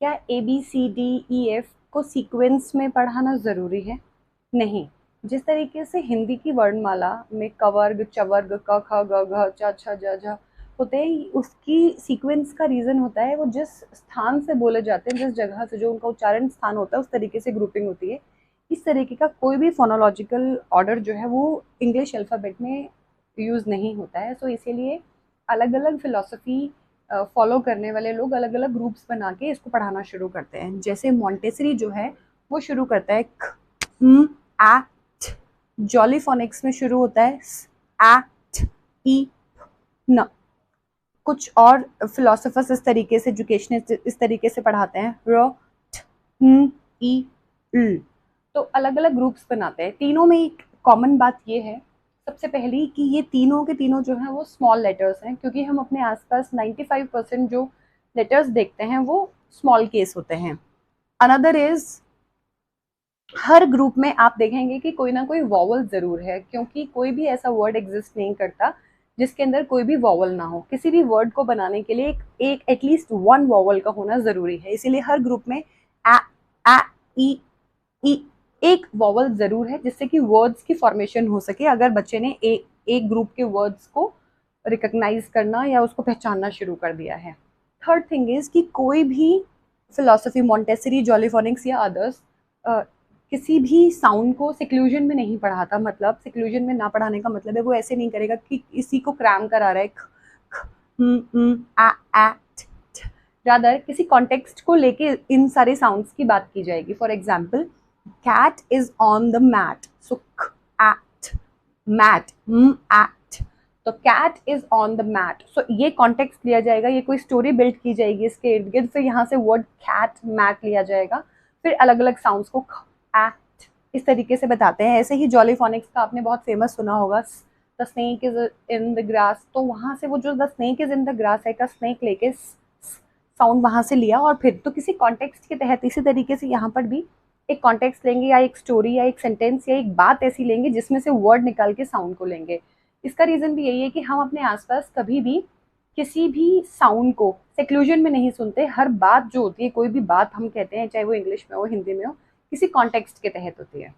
क्या ABCDEF को sequence में पढ़ाना ज़रूरी है? नहीं। जिस तरीके से हिंदी की वर्णमाला में क वर्ग, च वर्ग, क ख ग घ च छ ज झ होते हैं, उसकी सीक्वेंस का रीज़न होता है वो जिस स्थान से बोले जाते हैं, जिस जगह से जो उनका उच्चारण स्थान होता है उस तरीके से ग्रुपिंग होती है। इस तरीके का कोई भी फोनोलॉजिकल ऑर्डर जो है वो इंग्लिश अल्फ़ाबेट में यूज़ नहीं होता है। सो इसीलिए अलग-अलग फ़िलॉसफ़ी फॉलो करने वाले लोग अलग-अलग ग्रुप्स बना के इसको पढ़ाना शुरू करते हैं। जैसे मॉन्टेसरी जो है वो शुरू करता है ख, आ, ठ। जॉली फोनिक्स में शुरू होता है स, आ, ठ, ई, न। कुछ और फिलोसोफर्स इस तरीके से एजुकेशनिस्ट इस तरीके से पढ़ाते हैं र, ठ, ई, ल। तो अलग-अलग ग्रुप्स बनाते हैं। तीनों में एक कॉमन बात ये है, सबसे पहली कि ये तीनों के तीनों जो हैं वो स्मॉल लेटर्स हैं, क्योंकि हम अपने आसपास 95% जो लेटर्स देखते हैं वो स्मॉल केस होते हैं। अनदर इज हर ग्रुप में आप देखेंगे कि कोई ना कोई वॉवल ज़रूर है, क्योंकि कोई भी ऐसा वर्ड एग्जिस्ट नहीं करता जिसके अंदर कोई भी वॉवल ना हो। किसी भी वर्ड को बनाने के लिए एक एटलीस्ट वन वॉवल का होना ज़रूरी है। इसीलिए हर ग्रुप में आ, ई एक वॉवल ज़रूर है, जिससे कि वर्ड्स की फॉर्मेशन हो सके अगर बच्चे ने एक ग्रुप के वर्ड्स को रिकग्नाइज करना या उसको पहचानना शुरू कर दिया है। थर्ड थिंग इज़ कि कोई भी फिलॉसफी, मॉन्टेसरी, जॉली फोनिक्स या अदर्स किसी भी साउंड को सिक्लूजन में नहीं पढ़ाता। मतलब सिक्लूजन में ना पढ़ाने का मतलब है वो ऐसे नहीं करेगा कि इसी को क्रैम करा रहा है ख, ख, आ, रादर किसी कॉन्टेक्स्ट को लेके इन सारे साउंड्स की बात की जाएगी। For example, cat is on the mat, so at mat, at, तो cat is on the mat, so ये कॉन्टेक्स्ट लिया जाएगा, ये कोई स्टोरी बिल्ड की जाएगी इसके इर्द गिर्द, फिर यहाँ से वर्ड cat, mat लिया जाएगा, फिर अलग अलग साउंड्स को at इस तरीके से बताते हैं। ऐसे ही जॉली फोनिक्स का आपने बहुत फेमस सुना होगा, the snake is in the grass, तो वहाँ से वो जो the snake is in the grass है का स्नेक लेके साउंड वहाँ से लिया, और फिर तो किसी कॉन्टेक्स्ट के तहत इसी तरीके से यहाँ पर भी एक कॉन्टेक्स्ट लेंगे या एक स्टोरी या एक सेंटेंस या एक बात ऐसी लेंगे जिसमें से वर्ड निकाल के साउंड को लेंगे। इसका रीज़न भी यही है कि हम अपने आसपास कभी भी किसी भी साउंड को सेक्लूजन में नहीं सुनते। हर बात जो होती है, कोई भी बात हम कहते हैं, चाहे वो इंग्लिश में हो, हिंदी में हो, किसी कॉन्टेक्स्ट के तहत होती है।